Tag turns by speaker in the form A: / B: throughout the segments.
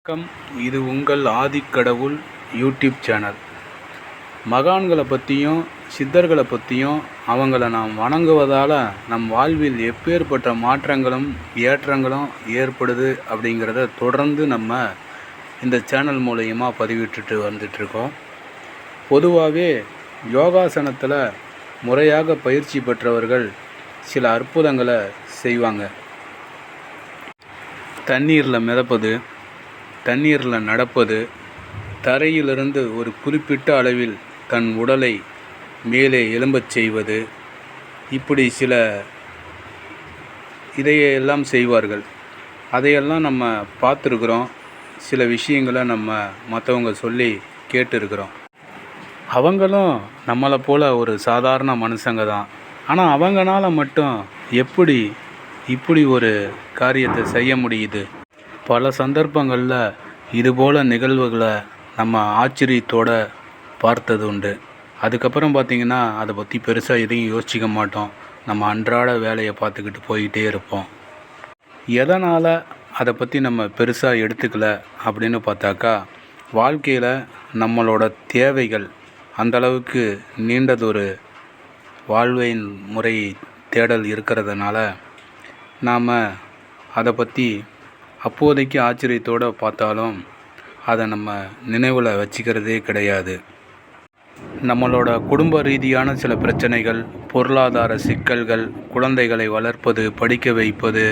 A: வணக்கம். இது உங்கள் ஆதிக்கடவுள் யூடியூப் சேனல். மகான்களை பற்றியும் சித்தர்களை பற்றியும் அவங்கள நாம் வணங்குவதால் நம் வாழ்வில் எப்பேற்பட்ட மாற்றங்களும் ஏற்றங்களும் ஏற்படுது அப்படிங்கிறத தொடர்ந்து நம்ம இந்த சேனல் மூலயமா பதிவிட்டுட்டு வந்துட்ருக்கோம். பொதுவாகவே யோகாசனத்தில் முறையாக பயிற்சி பெற்றவர்கள் சில அற்புதங்களை செய்வாங்க. தண்ணீரில் மிதப்பது, தண்ணீரில் நடப்பது, தரையிலிருந்து ஒரு குறிப்பிட்ட அளவில் தன் உடலை மேலே எழும்பச் செய்வது, இப்படி சில இதையெல்லாம் செய்வார்கள். அதையெல்லாம் நம்ம பார்த்துருக்குறோம். சில விஷயங்களை நம்ம மற்றவங்க சொல்லி கேட்டுருக்குறோம். அவங்களும் நம்மளை போல் ஒரு சாதாரண மனுஷங்க தான். ஆனால் அவங்களால மட்டும் எப்படி இப்படி ஒரு காரியத்தை செய்ய முடியுது? பல சந்தர்ப்பங்களில் இதுபோல் நிகழ்வுகளை நம்ம ஆச்சரியத்தோடு பார்த்தது உண்டு. அதுக்கப்புறம் பார்த்திங்கன்னா அதை பற்றி பெருசாக எதையும் யோசிக்க மாட்டோம். நம்ம அன்றாட வேலையை பார்த்துக்கிட்டு போய்கிட்டே இருப்போம். எதனால் அதை பற்றி நம்ம பெருசாக எடுத்துக்கல அப்படின்னு பார்த்தாக்கா, வாழ்க்கையில் நம்மளோட தேவைகள் அந்தளவுக்கு நீண்டதொரு வாழ்வின் முறை தேடல் இருக்கிறதுனால நாம் அதை பற்றி அப்போதைக்கு ஆச்சரியத்தோடு பார்த்தாலும் அதை நம்ம நினைவில் வச்சுக்கிறதே கிடையாது. நம்மளோட குடும்ப ரீதியான சில பிரச்சனைகள், பொருளாதார சிக்கல்கள், குழந்தைகளை வளர்ப்பது, படிக்க வைப்பது,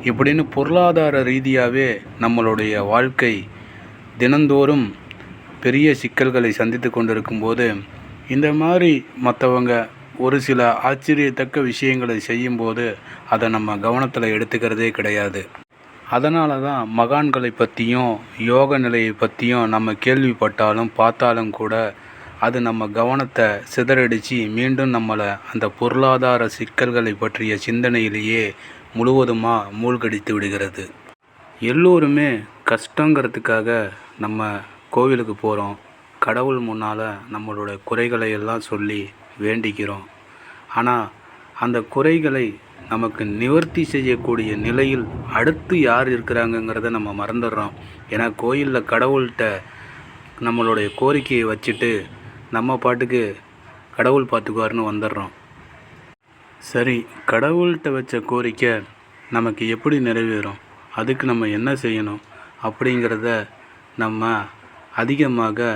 A: இப்படின்னு பொருளாதார ரீதியாகவே நம்மளுடைய வாழ்க்கை தினந்தோறும் பெரிய சிக்கல்களை சந்தித்து கொண்டிருக்கும்போது, இந்த மாதிரி மற்றவங்க ஒரு சில ஆச்சரியத்தக்க விஷயங்களை செய்யும்போது அதை நம்ம கவனத்தில் எடுத்துக்கிறதே கிடையாது. அதனால தான் மகான்களை பற்றியும் யோக நிலையை பற்றியும் நம்ம கேள்விப்பட்டாலும் பார்த்தாலும் கூட அது நம்ம கவனத்தை சிதறடித்து மீண்டும் நம்மளை அந்த பொருளாதார சிக்கல்களை பற்றிய சிந்தனையிலேயே முழுவதுமாக மூழ்கடித்து விடுகிறது. எல்லோருமே கஷ்டங்கிறதுக்காக நம்ம கோவிலுக்கு போகிறோம். கடவுள் முன்னால் நம்மளோட குறைகளை எல்லாம் சொல்லி வேண்டிக்கிறோம். ஆனால் அந்த குறைகளை நமக்கு நிவர்த்தி செய்யக்கூடிய நிலையில் அடுத்து யார் இருக்கிறாங்கங்கிறத நம்ம மறந்துடுறோம். ஏன்னா கோயிலில் கடவுள்கிட்ட நம்மளுடைய கோரிக்கையை வச்சுட்டு நம்ம பாட்டுக்கு கடவுள் பார்த்துக்குவார்னு வந்துடுறோம். சரி, கடவுள்கிட்ட வச்ச கோரிக்கை நமக்கு எப்படி நிறைவேறும், அதுக்கு நம்ம என்ன செய்யணும் அப்படிங்கிறத நம்ம அதிகமாக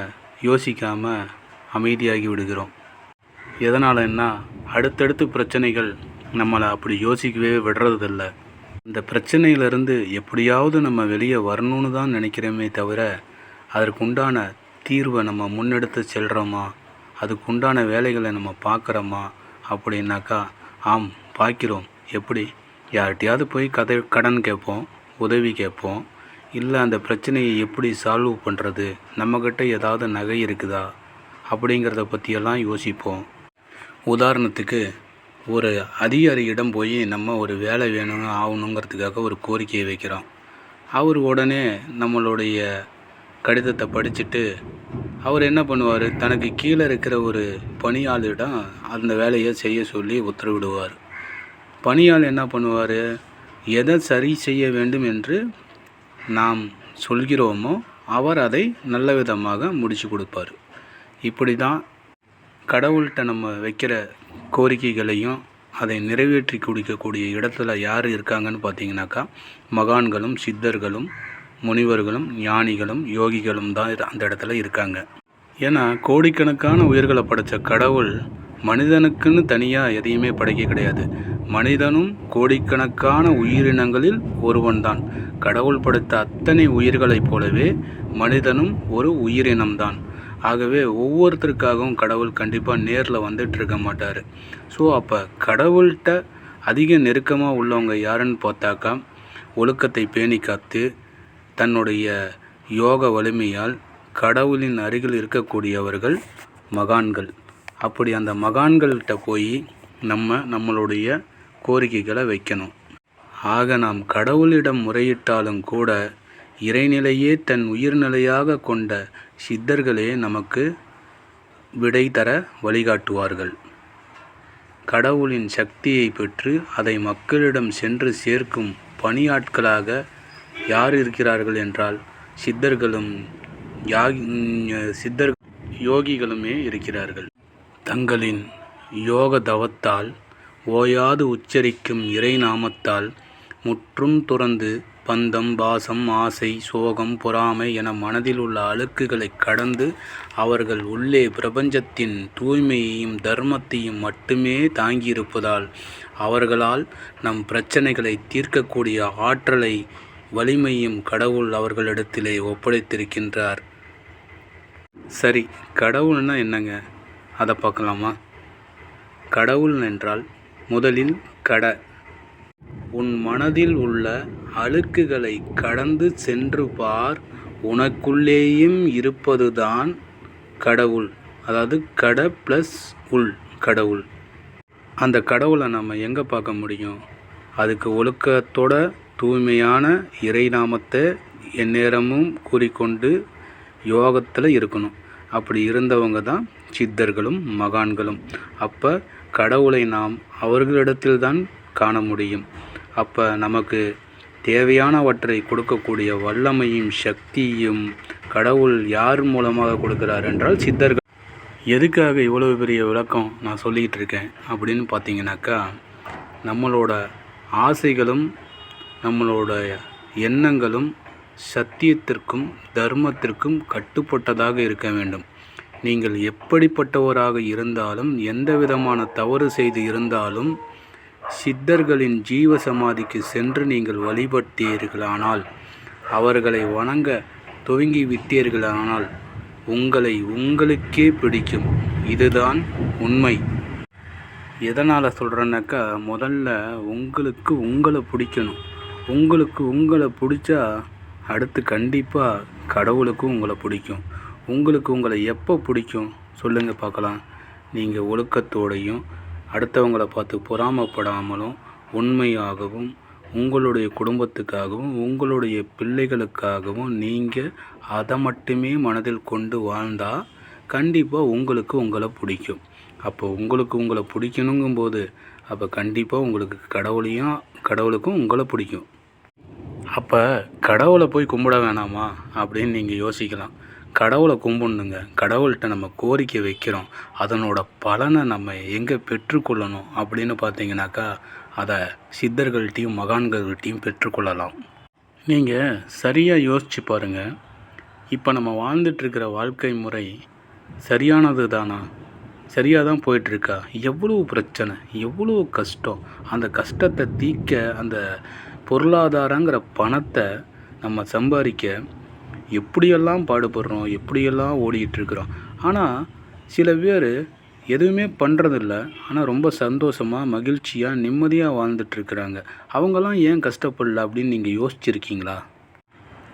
A: யோசிக்காமல் அமைதியாகி விடுகிறோம். எதனாலன்னா அடுத்தடுத்து பிரச்சனைகள் நம்மளை அப்படி யோசிக்கவே விடுறதில்ல. இந்த பிரச்சனையிலேருந்து எப்படியாவது நம்ம வெளியே வரணும்னு தான் நினைக்கிறோமே தவிர அதற்குண்டான தீர்வை நம்ம முன்னெடுத்து செல்கிறோமா, அதுக்குண்டான வேலைகளை நம்ம பார்க்குறோமா அப்படின்னாக்கா ஆம் பார்க்கிறோம். எப்படி? யார்கிட்டையாவது போய் கடன் கேட்போம், உதவி கேட்போம். இல்லை அந்த பிரச்சனையை எப்படி சால்வ் பண்ணுறது, நம்மக்கிட்ட ஏதாவது நகை இருக்குதா அப்படிங்கிறத பற்றியெல்லாம் யோசிப்போம். உதாரணத்துக்கு ஒரு அதிகாரியிடம் போய் நம்ம ஒரு வேலை வேணும்னு ஆகணுங்கிறதுக்காக ஒரு கோரிக்கையை வைக்கிறோம். அவர் உடனே நம்மளுடைய கடிதத்தை படிச்சுட்டு அவர் என்ன பண்ணுவார், தனக்கு கீழே இருக்கிற ஒரு பணியாளிடம் அந்த வேலையை செய்ய சொல்லி உத்தரவிடுவார். பணியாள் என்ன பண்ணுவார், எதை சரி செய்ய வேண்டும் என்று நாம் சொல்கிறோமோ அவர் அதை நல்ல விதமாக முடித்து கொடுப்பார். இப்படி தான் கடவுள்கிட்ட நம்ம வைக்கிற கோரிக்கைகளையும் அதை நிறைவேற்றி கொடுக்கக்கூடிய இடத்துல யார் இருக்காங்கன்னு பார்த்தீங்கன்னாக்கா மகான்களும் சித்தர்களும் முனிவர்களும் ஞானிகளும் யோகிகளும் தான் அந்த இடத்துல இருக்காங்க. ஏன்னா கோடிக்கணக்கான உயிர்களை படைத்த கடவுள் மனிதனுக்குன்னு தனியாக எதையுமே படைக்க கிடையாது. மனிதனும் கோடிக்கணக்கான உயிரினங்களில் ஒருவன் தான். கடவுள் படைத்த அத்தனை உயிர்களைப் போலவே மனிதனும் ஒரு உயிரினம்தான். ஆகவே ஒவ்வொருத்தருக்காகவும் கடவுள் கண்டிப்பாக நேரில் வந்துட்டு இருக்க மாட்டார். ஸோ அப்போ கடவுள்கிட்ட அதிக நெருக்கமாக உள்ளவங்க யாருன்னு பார்த்தாக்கா ஒழுக்கத்தை பேணி காத்து தன்னுடைய யோக வலிமையால் கடவுளின் அருகில் இருக்கக்கூடியவர்கள் மகான்கள். அப்படி அந்த மகான்கள்கிட்ட போய் நம்மளுடைய கோரிக்கைகளை வைக்கணும். ஆக நாம் கடவுளிடம் முறையிட்டாலும் கூட இறைநிலையே தன் உயிர்நிலையாக கொண்ட சித்தர்களே நமக்கு விடை தர வழிகாட்டுவார்கள். கடவுளின் சக்தியை பெற்று அதை மக்களிடம் சென்று சேர்க்கும் பணியாட்களாக யார் இருக்கிறார்கள் என்றால் சித்தர்களும் சித்தர் யோகிகளுமே இருக்கிறார்கள். தங்களின் யோக தவத்தால் ஓயாது உச்சரிக்கும் இறை நாமத்தால் முற்றும் துறந்து பந்தம், பாசம், ஆசை, சோகம், பொறாமை என மனதில் உள்ள அழுக்குகளை கடந்து அவர்கள் உள்ளே பிரபஞ்சத்தின் தூய்மையையும் தர்மத்தையும் மட்டுமே தாங்கியிருப்பதால் அவர்களால் நம் பிரச்சனைகளை தீர்க்கக்கூடிய ஆற்றலை வலிமையும் கடவுள் அவர்களிடத்திலே ஒப்படைத்திருக்கின்றார். சரி, கடவுள்னா என்னங்க? அதை பார்க்கலாமா? கடவுள் என்றால் முதலில் உன் மனதில் உள்ள அழுக்குகளை கடந்து சென்று பார். உனக்குள்ளேயும் இருப்பதுதான் கடவுள். அதாவது ப்ளஸ் கடவுள். அந்த கடவுளை நம்ம எங்கே பார்க்க முடியும்? அதுக்கு ஒழுக்கத்தோட தூய்மையான இறை நாமத்தை எந்நேரமும் கூறிக்கொண்டு யோகத்தில் இருக்கணும். அப்படி இருந்தவங்க தான் சித்தர்களும் மகான்களும். அப்போ கடவுளை நாம் அவர்களிடத்தில்தான் காண முடியும். அப்போ நமக்கு தேவையானவற்றை கொடுக்கக்கூடிய வல்லமையும் சக்தியும் கடவுள் யார் மூலமாக கொடுக்குறார் என்றால் சித்தர்கள். எதுக்காக இவ்வளவு பெரிய விளக்கம் நான் சொல்லிக்கிட்டு இருக்கேன் அப்படின்னு பார்த்தீங்கன்னாக்கா, நம்மளோட ஆசைகளும் நம்மளோட எண்ணங்களும் சத்தியத்திற்கும் தர்மத்திற்கும் கட்டுப்பட்டதாக இருக்க வேண்டும். நீங்கள் எப்படிப்பட்டவராக இருந்தாலும் எந்த விதமான தவறு செய்து இருந்தாலும் சித்தர்களின் ஜீவ சமாதிக்கு சென்று நீங்கள் வழிபட்டீர்களானால், அவர்களை வணங்க துவங்கி விட்டீர்களானால் உங்களை உங்களுக்கே பிடிக்கும். இதுதான் உண்மை. எதனால் சொல்கிறேன்னாக்கா, முதல்ல உங்களுக்கு உங்களை பிடிக்கணும். உங்களுக்கு உங்களை பிடிச்சா அடுத்து கண்டிப்பாக கடவுளுக்கும் உங்களை பிடிக்கும். உங்களுக்கு உங்களை எப்போ பிடிக்கும் சொல்லுங்கள் பார்க்கலாம். நீங்கள் ஒழுக்கத்தோடையும் அடுத்தவங்களை பார்த்து பொறாமப்படாமலும் உண்மையாகவும் உங்களுடைய குடும்பத்துக்காகவும் உங்களுடைய பிள்ளைகளுக்காகவும் நீங்கள் அதை மட்டுமே மனதில் கொண்டு வாழ்ந்தால் கண்டிப்பாக உங்களுக்கு உங்களை பிடிக்கும். அப்போ உங்களுக்கு உங்களை பிடிக்கணுங்கும்போது அப்போ கண்டிப்பாக உங்களுக்கு கடவுளுக்கும் உங்களை பிடிக்கும். அப்போ கடவுளை போய் கும்பிட வேணாமா அப்படின்னு நீங்கள் யோசிக்கலாம். கடவுளை கும்பிடணுங்க. கடவுள்கிட்ட நம்ம கோரிக்கை வைக்கிறோம். அதனோட பலனை நம்ம எங்கே பெற்றுக்கொள்ளணும் அப்படின்னு பார்த்தீங்கன்னாக்கா, அதை சித்தர்கள்ட்டையும் மகான்கள்கிட்டையும் பெற்றுக்கொள்ளலாம். நீங்கள் சரியாக யோசித்து பாருங்கள். இப்போ நம்ம வாழ்ந்துட்டுருக்கிற வாழ்க்கை முறை சரியானது தானா? சரியாக தான் போயிட்டுருக்கா? எவ்வளோ பிரச்சனை, எவ்வளோ கஷ்டம். அந்த கஷ்டத்தை தீர்க்க அந்த பொருளாதாரங்கிற பணத்தை நம்ம சம்பாதிக்க எப்படியெல்லாம் பாடுபடுறோம், எப்படியெல்லாம் ஓடிக்கிட்டுருக்குறோம். ஆனால் சில பேர் எதுவுமே பண்ணுறதில்ல. ஆனால் ரொம்ப சந்தோஷமாக மகிழ்ச்சியாக நிம்மதியாக வாழ்ந்துட்டுருக்குறாங்க. அவங்களாம் ஏன் கஷ்டப்படல அப்படின்னு நீங்கள் யோசிச்சுருக்கீங்களா?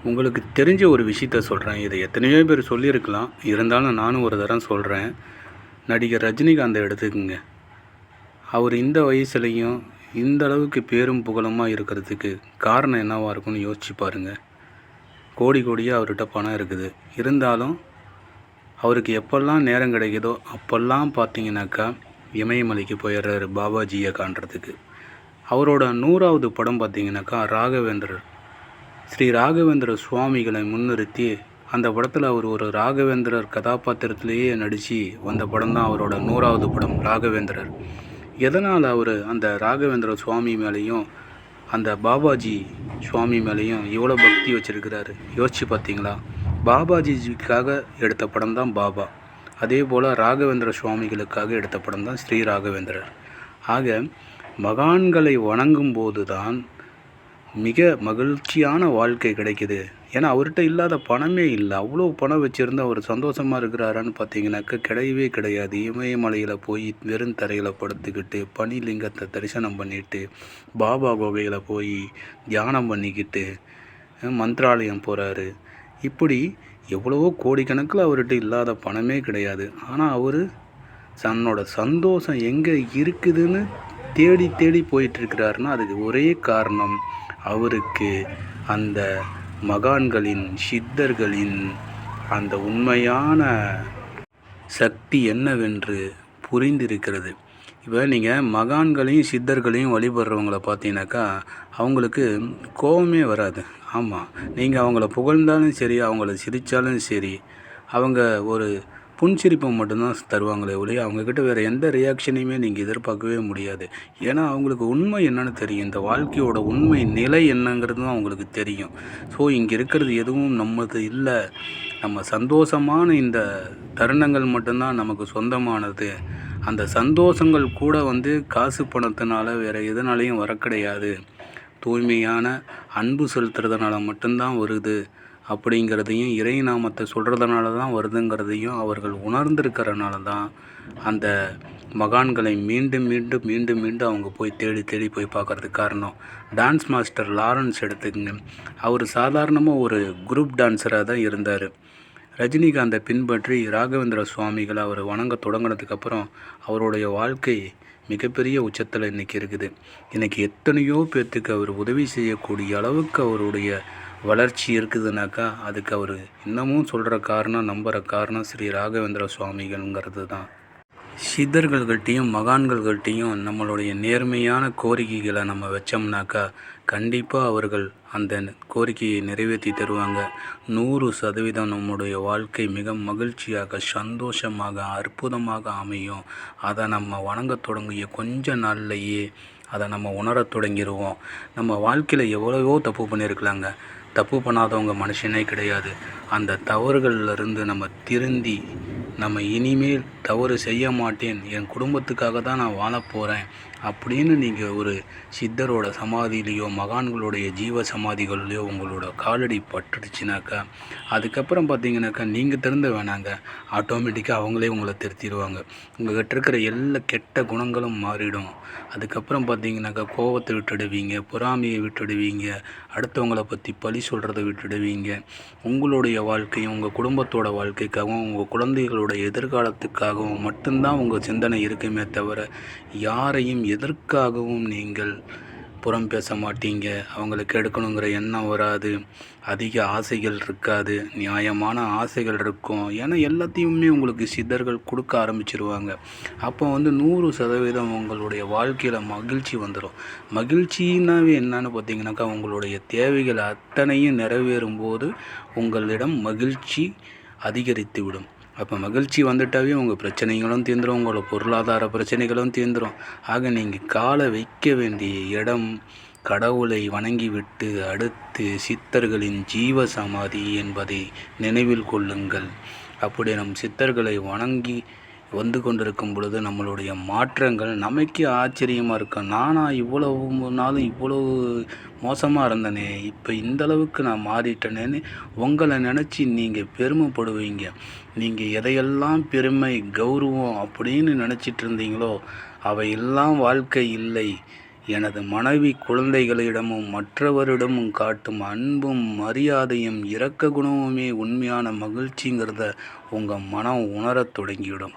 A: உங்களுக்கு தெரிஞ்ச ஒரு விஷயத்த சொல்கிறேன். இதை எத்தனையோ பேர் சொல்லியிருக்கலாம். இருந்தாலும் நானும் ஒரு தரம் சொல்கிறேன். நடிகர் ரஜினிகாந்தை எடுத்துக்குங்க. அவர் இந்த வயசுலேயும் இந்த அளவுக்கு பேரும் புகழமாக இருக்கிறதுக்கு காரணம் என்னவாக இருக்குன்னு யோசிச்சு பாருங்கள். கோடியாக அவர்கிட்ட பணம் இருக்குது. இருந்தாலும் அவருக்கு எப்பெல்லாம் நேரம் கிடைக்குதோ அப்போல்லாம் பார்த்தீங்கன்னாக்கா இமயமலைக்கு போயிடுறாரு பாபாஜியை காண்றதுக்கு. அவரோட 100வது படம் பார்த்தீங்கன்னாக்கா ராகவேந்திரர், ஸ்ரீ ராகவேந்திர சுவாமிகளை முன்னிறுத்தி அந்த படத்தில் அவர் ஒரு ராகவேந்திரர் கதாபாத்திரத்திலேயே நடித்து வந்த படம் தான் அவரோட 100வது படம் ராகவேந்திரர். எதனால் அவர் அந்த ராகவேந்திர சுவாமி மேலேயும் அந்த பாபாஜி சுவாமி மேலேயும் எவ்வளோ பக்தி வச்சுருக்கிறாரு யோசித்து பார்த்தீங்களா? பாபாஜிக்காக எடுத்த படம் தான் பாபா. அதே போல் ராகவேந்திர சுவாமிகளுக்காக எடுத்த படம் தான் ஸ்ரீ ராகவேந்திரர். ஆக மகான்களை வணங்கும் போது தான் மிக மகிழ்ச்சியான வாழ்க்கை கிடைக்குது. ஏன்னா அவர்கிட்ட இல்லாத பணமே இல்லை. அவ்வளோ பணம் வச்சுருந்து அவர் சந்தோஷமாக இருக்கிறாரான்னு பார்த்தீங்கன்னாக்கா கிடையவே கிடையாது. இமயமலையில் போய் வெறும் தரையில் படுத்துக்கிட்டு பனிலிங்கத்தை தரிசனம் பண்ணிவிட்டு பாபா குகையில் போய் தியானம் பண்ணிக்கிட்டு மந்திராலயம் போகிறாரு. இப்படி எவ்வளவோ கோடிக்கணக்கில் அவர்கிட்ட இல்லாத பணமே கிடையாது. ஆனால் அவர் தன்னோட சந்தோஷம் எங்கே இருக்குதுன்னு தேடி தேடி போயிட்டுருக்கிறாருன்னா அதுக்கு ஒரே காரணம் அவருக்கு அந்த மகான்களின் சித்தர்களின் அந்த உண்மையான சக்தி என்னவென்று புரிந்திருக்கிறது. இப்போ நீங்கள் மகான்களையும் சித்தர்களையும் வழிபடுறவங்கள பார்த்தீங்கன்னாக்கா அவங்களுக்கு கோபமே வராது. ஆமாம், நீங்கள் அவங்கள புகழ்ந்தாலும் சரி, அவங்கள சிரித்தாலும் சரி, அவங்க ஒரு புன்சிரிப்பை மட்டும்தான் தருவாங்களே ஒழிய அவங்கக்கிட்ட வேறு எந்த ரியாக்ஷனையுமே நீங்கள் எதிர்பார்க்கவே முடியாது. ஏன்னா அவங்களுக்கு உண்மை என்னன்னு தெரியும். இந்த வாழ்க்கையோட உண்மை நிலை என்னங்கிறதும் அவங்களுக்கு தெரியும். ஸோ இங்கே இருக்கிறது எதுவும் நம்மது இல்லை, நம்ம சந்தோஷமான இந்த தருணங்கள் மட்டும்தான் நமக்கு சொந்தமானது. அந்த சந்தோஷங்கள் கூட காசு பணத்தினால வேறு எதனாலையும் வர கிடையாது. தூய்மையான அன்பு செலுத்துறதுனால மட்டும்தான் வருது அப்படிங்கிறதையும், இறை நாமத்தை சொல்கிறதுனால தான் வருதுங்கிறதையும் அவர்கள் உணர்ந்திருக்கிறனால தான் அந்த மகான்களை மீண்டும் மீண்டும் மீண்டும் மீண்டும் அவங்க போய் தேடி தேடி போய் பார்க்குறதுக்கு காரணம். டான்ஸ் மாஸ்டர் லாரன்ஸ் எடுத்துக்கங்க. அவர் சாதாரணமாக ஒரு குரூப் டான்ஸராக தான் இருந்தார். ரஜினிகாந்தை பின்பற்றி ராகவேந்திர சுவாமிகளை அவர் வணங்க தொடங்கினதுக்கப்புறம் அவருடைய வாழ்க்கை மிகப்பெரிய உச்சத்தில் இன்றைக்கி இருக்குது. இன்றைக்கி எத்தனையோ பேர்த்துக்கு அவர் உதவி செய்யக்கூடிய அளவுக்கு அவருடைய வளர்ச்சி இருக்குதுனாக்கா அதுக்கு அவர் இன்னமும் சொல்கிற காரணம், நம்புகிற காரணம் ஸ்ரீ ராகவேந்திர சுவாமிகள்ங்கிறது தான். சித்தர்கள்கிட்டையும் மகான்கள்கிட்டையும் நம்மளுடைய நேர்மையான கோரிக்கைகளை நம்ம வச்சோம்னாக்கா கண்டிப்பாக அவர்கள் அந்த கோரிக்கையை நிறைவேற்றி தருவாங்க. 100% நம்முடைய வாழ்க்கை மிக மகிழ்ச்சியாக, சந்தோஷமாக, அற்புதமாக அமையும். அதை நம்ம வணங்க தொடங்கிய கொஞ்ச நாள்லையே அதை நம்ம உணரத் தொடங்கிடுவோம். நம்ம வாழ்க்கையில் எவ்வளவோ தப்பு பண்ணியிருக்கலாங்க. தப்பு பண்ணாதவங்க மனுஷனே கிடையாது. அந்த தவறுகளிலிருந்து நம்ம திருந்தி நம்ம இனிமேல் தவறு செய்ய மாட்டேன், என் குடும்பத்துக்காக தான் நான் வாழப்போகிறேன் அப்படின்னு நீங்கள் ஒரு சித்தரோட சமாதியிலையோ மகான்களுடைய ஜீவ சமாதிகள்லையோ உங்களோட காலடி பட்டுடுச்சுனாக்கா அதுக்கப்புறம் பார்த்தீங்கன்னாக்கா நீங்கள் திருந்த வேணாங்க, ஆட்டோமேட்டிக்காக அவங்களே உங்களை திருத்திடுவாங்க. உங்கள்கிட்ட இருக்கிற எல்லா கெட்ட குணங்களும் மாறிடும். அதுக்கப்புறம் பார்த்தீங்கன்னாக்கா கோபத்தை விட்டுடுவீங்க, பொறாமையை விட்டுடுவீங்க, அடுத்தவங்களை பற்றி பழி சொல்கிறத விட்டுடுவீங்க. உங்களுடைய வாழ்க்கையும் உங்கள் குடும்பத்தோட வாழ்க்கைக்காகவும் உங்கள் குழந்தைகளோட எதிர்காலத்துக்காகவும் மட்டும்தான் உங்கள் சிந்தனை இருக்குமே தவிர யாரையும் எதற்காகவும் நீங்கள் புறம் பேச மாட்டீங்க. அவங்களுக்கு எடுக்கணுங்கிற எண்ணம் வராது. அதிக ஆசைகள் இருக்காது, நியாயமான ஆசைகள் இருக்கும். ஏன்னா எல்லாத்தையுமே உங்களுக்கு சித்தர்கள் கொடுக்க ஆரம்பிச்சிருவாங்க. அப்போ 100% உங்களுடைய வாழ்க்கையில் மகிழ்ச்சி வந்துடும். மகிழ்ச்சின்னாவே என்னன்னு பார்த்தீங்கன்னாக்கா உங்களுடைய தேவைகள் அத்தனையும் நிறைவேறும்போது உங்களிடம் மகிழ்ச்சி அதிகரித்து விடும். அப்போ மகிழ்ச்சி வந்துட்டாவே உங்கள் பிரச்சனைகளும் தீர்ந்துடும், உங்களோட பொருளாதார பிரச்சனைகளும் தீர்ந்துடும். ஆக நீங்கள் காலை வைக்க வேண்டிய இடம் கடவுளை வணங்கிவிட்டு அடுத்து சித்தர்களின் ஜீவ சமாதி என்பதை நினைவில் கொள்ளுங்கள். அப்படி நம் சித்தர்களை வணங்கி வந்து கொண்டிருக்கும் பொழுது நம்மளுடைய மாற்றங்கள் நமக்கே ஆச்சரியமாக இருக்கும். நானா இவ்வளவு நாளும் இவ்வளவு மோசமாக இருந்தனே, இப்போ இந்தளவுக்கு நான் மாறிட்டேனேன்னு உங்களை நினச்சி நீங்கள் பெருமைப்படுவீங்க. நீங்கள் எதையெல்லாம் பெருமை, கௌரவம் அப்படின்னு நினச்சிட்டு இருந்தீங்களோ அவையெல்லாம் வாழ்க்கை இல்லை. எனது மனைவி குழந்தைகளிடமும் மற்றவரிடமும் காட்டும் அன்பும் மரியாதையும் இரக்க குணமுமே உண்மையான மகிழ்ச்சிங்கிறத உங்கள் மனம் உணரத் தொடங்கிவிடும்.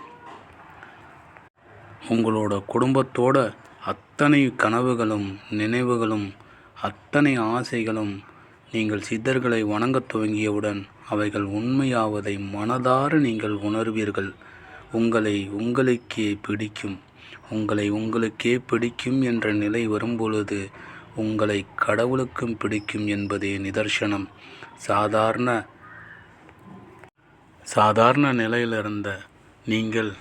A: உங்களோட குடும்பத்தோட அத்தனை கனவுகளும் நினைவுகளும் அத்தனை ஆசைகளும் நீங்கள் சித்தர்களை வணங்கத் துவங்கியவுடன் அவைகள் உண்மையாவதை மனதார நீங்கள் உணர்வீர்கள். உங்களை உங்களுக்கே பிடிக்கும் என்ற நிலை வரும்பொழுது உங்களை கடவுளுக்கும் பிடிக்கும் என்பதே நிதர்சனம். சாதாரண நிலையிலிருந்த நீங்கள்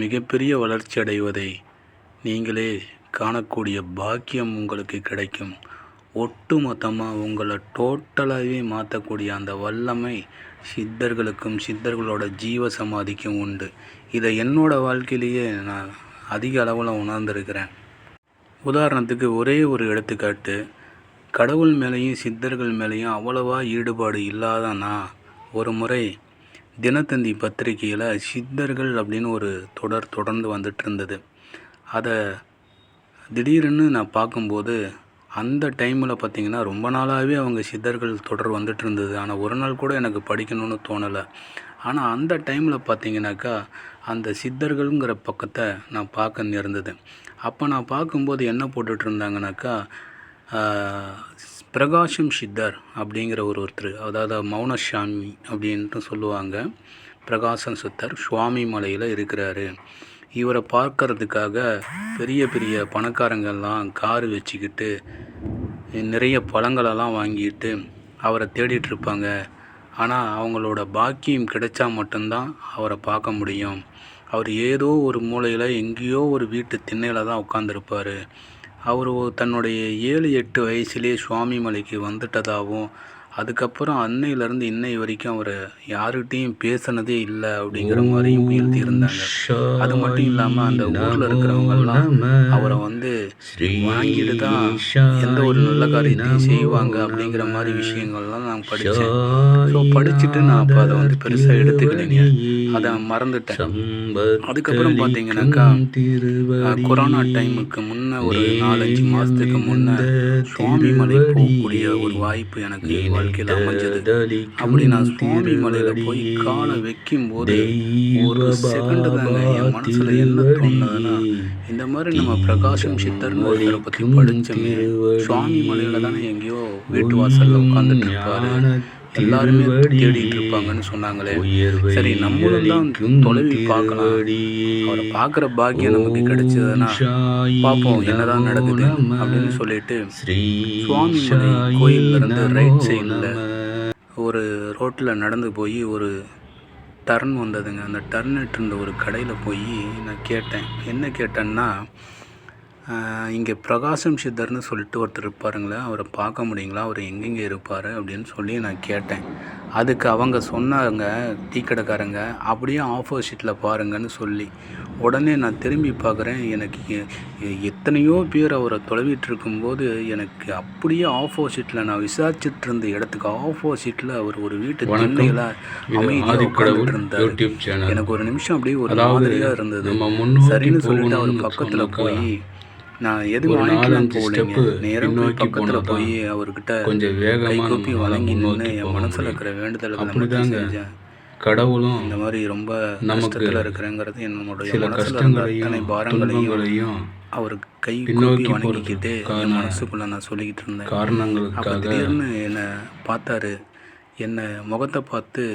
A: மிகப்பெரிய வளர்ச்சி அடைவதை நீங்களே காணக்கூடிய பாக்கியம் உங்களுக்கு கிடைக்கும். ஒட்டு மொத்தமாக உங்களை டோட்டலாகவே மாற்றக்கூடிய அந்த வல்லமை சித்தர்களுக்கும் சித்தர்களோட ஜீவ சமாதிக்கும் உண்டு. இதை என்னோடய வாழ்க்கையிலேயே நான் அதிக அளவில் உணர்ந்திருக்கிறேன். உதாரணத்துக்கு ஒரே ஒரு எடுத்துக்காட்டு, கடவுள் மேலேயும் சித்தர்கள் மேலேயும் அவ்வளவா ஈடுபாடு இல்லாத நான் ஒரு முறை தினத்தந்தி பத்திரிகையில் சித்தர்கள் அப்படின்னு ஒரு தொடர்ந்து வந்துட்டு இருந்தது. அதை திடீர்னு நான் பார்க்கும்போது அந்த டைமில் பார்த்திங்கன்னா ரொம்ப நாளாகவே அவங்க சித்தர்கள் தொடர் வந்துட்டு இருந்தது. ஆனால் ஒரு நாள் கூட எனக்கு படிக்கணும்னு தோணலை. ஆனால் அந்த டைமில் பார்த்திங்கனாக்கா அந்த சித்தர்கள்ங்கிற பக்கத்தை நான் பார்க்க நேர்ந்தது. அப்போ நான் பார்க்கும்போது என்ன போட்டுட்ருந்தாங்கனாக்கா பிரகாஷம் சித்தர் அப்படிங்கிற ஒருத்தர், அதாவது மௌனசாமி அப்படின்ட்டு சொல்லுவாங்க. பிரகாசம் சித்தர் சுவாமி மலையில் இருக்கிறாரு. இவரை பார்க்கறதுக்காக பெரிய பெரிய பணக்காரங்கள்லாம் காரு வச்சுக்கிட்டு நிறைய பழங்களெல்லாம் வாங்கிட்டு அவரை தேடிட்டுருப்பாங்க. ஆனால் அவங்களோட பாக்கியம் கிடைச்சா மட்டும்தான் அவரை பார்க்க முடியும். அவர் ஏதோ ஒரு மூலையில் எங்கேயோ ஒரு வீட்டு திண்ணையில் தான் உட்காந்துருப்பார். அவர் தன்னுடைய 7, 8 வயசுலேயே சுவாமி மலைக்கு வந்துட்டதாகவும், அதுக்கப்புறம் அன்னையிலேருந்து இன்னை வரைக்கும் அவர் யாருக்கிட்டையும் பேசினதே இல்லை அப்படிங்கிற மாதிரியும் எழுதியிருந்தாங்க. அது மட்டும் இல்லாமல் அந்த ஊரில் இருக்கிறவங்கெல்லாம் அவரை வாங்கிட்டு தான் எந்த ஒரு நல்ல காரியத்தையும் செய்வாங்க அப்படிங்கிற மாதிரி விஷயங்கள்லாம் நான் படித்தேன். ஸோ படிச்சுட்டு நான் அப்போ அதை பெருசாக எடுத்துக்கலைங்க, அதை மறந்துட்டேன். அதுக்கப்புறம் பார்த்தீங்கன்னாக்கா கொரோனா டைமுக்கு முன்னே ஒரு 4-5 மாதத்துக்கு முன்னே சுவாமி மலை போகக்கூடிய ஒரு வாய்ப்பு எனக்கு வாழ்க்கையில் அமைஞ்சது. அப்படி நான் சுவாமி மலையில் போய் காலை வைக்கும்போது ஒரு செகண்டு தாங்க என் மனசில் என்ன தோணுதுன்னா, இந்த மாதிரி நம்ம பிரகாசம் சித்தர்னு ஒருத்தரை பற்றி படித்தோமே, சுவாமி மலையில் தானே எங்கேயோ வீட்டு வாசலில் உட்காந்துட்டு இருப்பாரு, எல்லாருமே தேடிட்டு இருப்பாங்கன்னு சொன்னாங்களே, சரி நம்மளும் தான் தொலைவி பார்க்கலாம், அவரை பார்க்குற பாக்கியம் நமக்கு கிடைச்சதுன்னா பார்ப்போம் என்னதான் நடக்குது அப்படின்னு சொல்லிட்டு சுவாமி மலை கோயிலிருந்து ரைட் சைடில் ஒரு ரோட்டில் நடந்து போய் ஒரு டர்ன் வந்ததுங்க. அந்த டர்னிட்டு இருந்த ஒரு கடையில் போய் நான் கேட்டேன். என்ன கேட்டேன்னா, இங்கே பிரகாசம் சித்தர்னு சொல்லிட்டு ஒருத்தர் இருப்பாருங்களே, அவரை பார்க்க முடியுங்களா, அவர் எங்கெங்கே இருப்பார் அப்படின்னு சொல்லி நான் கேட்டேன். அதுக்கு அவங்க சொன்னாங்க, டீ கடைக்காரங்க அப்படியே ஆப்போசிட்டில் பாருங்கன்னு சொல்லி. உடனே நான் திரும்பி பார்க்குறேன், எனக்கு எத்தனையோ பேர் அவரை தொலைவிட்டு இருக்கும்போது எனக்கு அப்படியே ஆப்போசிட்டில் நான் விசாரிச்சுட்டு இருந்த இடத்துக்கு ஆப்போசிட்டில் அவர் ஒரு வீட்டு திண்ணையில் அமைதியாக உட்காந்துட்டு இருந்தார். எனக்கு ஒரு நிமிஷம் அப்படியே ஒரு மாதிரியாக இருந்தது. சரின்னு சொல்லிட்டு அவர் பக்கத்தில் போய் நான் எதுவும் வாங்கிக்கலாம் போகலைங்க, நேரம் போய் பக்கத்தில் போய் அவர்கிட்ட கொஞ்சம் கை கூப்பி வணங்கி நின்று என் மனசில் இருக்கிற வேண்டுதல்களை செஞ்சேன். கடவுளும் இந்த மாதிரி ரொம்ப கஷ்டத்தில் இருக்கிறேங்கிறது என்னுடைய மனசில் அத்தனை பாரங்களையும் அவர் கை கூப்பி வணங்கிக்கிட்டு என் மனசுக்குள்ளே நான் சொல்லிக்கிட்டு இருந்தேன். அப்போ திடீர்னு என்னை பார்த்தாரு. என்னை முகத்தை பார்த்து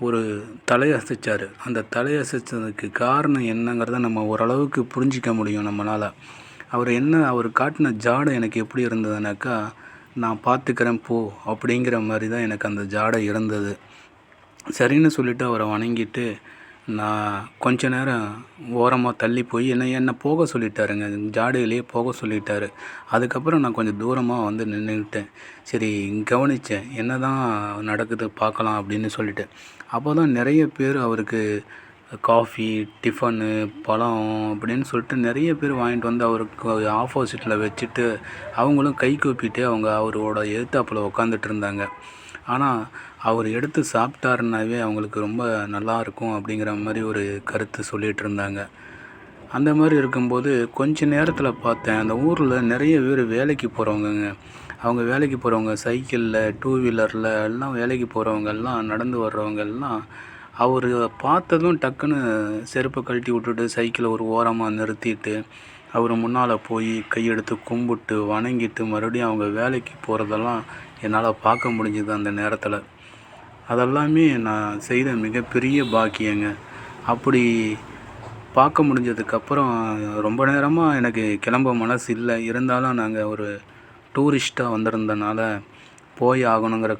A: ஒரு தலையசைச்சார். அந்த தலையசைச்சதுக்கு காரணம் என்னங்கிறத நம்ம ஓரளவுக்கு புரிஞ்சிக்க முடியும் நம்மளால். அவர் காட்டின ஜாடை எனக்கு எப்படி இருந்ததுனாக்கா, நான் பார்த்துக்கிறேன் போ அப்படிங்கிற மாதிரி தான் எனக்கு அந்த ஜாடை இருந்தது. சரின்னு சொல்லிவிட்டு அவரை வணங்கிட்டு நான் கொஞ்ச நேரம் ஓரமாக தள்ளி போய் என்னை போக சொல்லிட்டாருங்க, ஜாடையிலேயே போக சொல்லிட்டாரு. அதுக்கப்புறம் நான் கொஞ்சம் தூரமாக நின்றுக்கிட்டேன். சரி கவனித்தேன், என்ன தான் நடக்குது பார்க்கலாம் அப்படின்னு சொல்லிட்டு. அப்போ தான் நிறைய பேர் அவருக்கு காஃபி, டிஃபனு, பழம் அப்படின்னு சொல்லிட்டு நிறைய பேர் வாங்கிட்டு அவருக்கு ஆப்போசிட்டில் வச்சுட்டு அவங்களும் கை கூப்பிட்டு அவரோட எதிர்த்தாப்பில் உட்காந்துட்டு இருந்தாங்க. ஆனால் அவர் எடுத்து சாப்பிட்டாருன்னாவே அவங்களுக்கு ரொம்ப நல்லாயிருக்கும் அப்படிங்கிற மாதிரி ஒரு கருத்து சொல்லிகிட்டு இருந்தாங்க. அந்த மாதிரி இருக்கும்போது கொஞ்ச நேரத்தில் பார்த்தேன், அந்த ஊரில் நிறைய பேர் வேலைக்கு போகிறவங்கங்க. அவங்க வேலைக்கு போகிறவங்க சைக்கிளில், 2 வீலரில் எல்லாம் வேலைக்கு போகிறவங்கெல்லாம், நடந்து வர்றவங்கெல்லாம் அவர் பார்த்ததும் டக்குன்னு செருப்பை கழட்டி விட்டுட்டு சைக்கிளை ஒரு ஓரமாக நிறுத்திட்டு அவர் முன்னால் போய் கையெடுத்து கும்பிட்டு வணங்கிட்டு மறுபடியும் அவங்க வேலைக்கு போகிறதெல்லாம் என்னால் பார்க்க முடிஞ்சுது அந்த நேரத்தில். அதெல்லாமே நான் செய்த மிகப்பெரிய பாக்கியங்க. அப்படி பார்க்க முடிஞ்சதுக்கப்புறம் ரொம்ப நேரமாக எனக்கு கிளம்ப மனசு இல்லை. இருந்தாலும் நாங்கள் ஒரு டூரிஸ்ட்டாக வந்திருந்தனால போய் ஆகணுங்கிற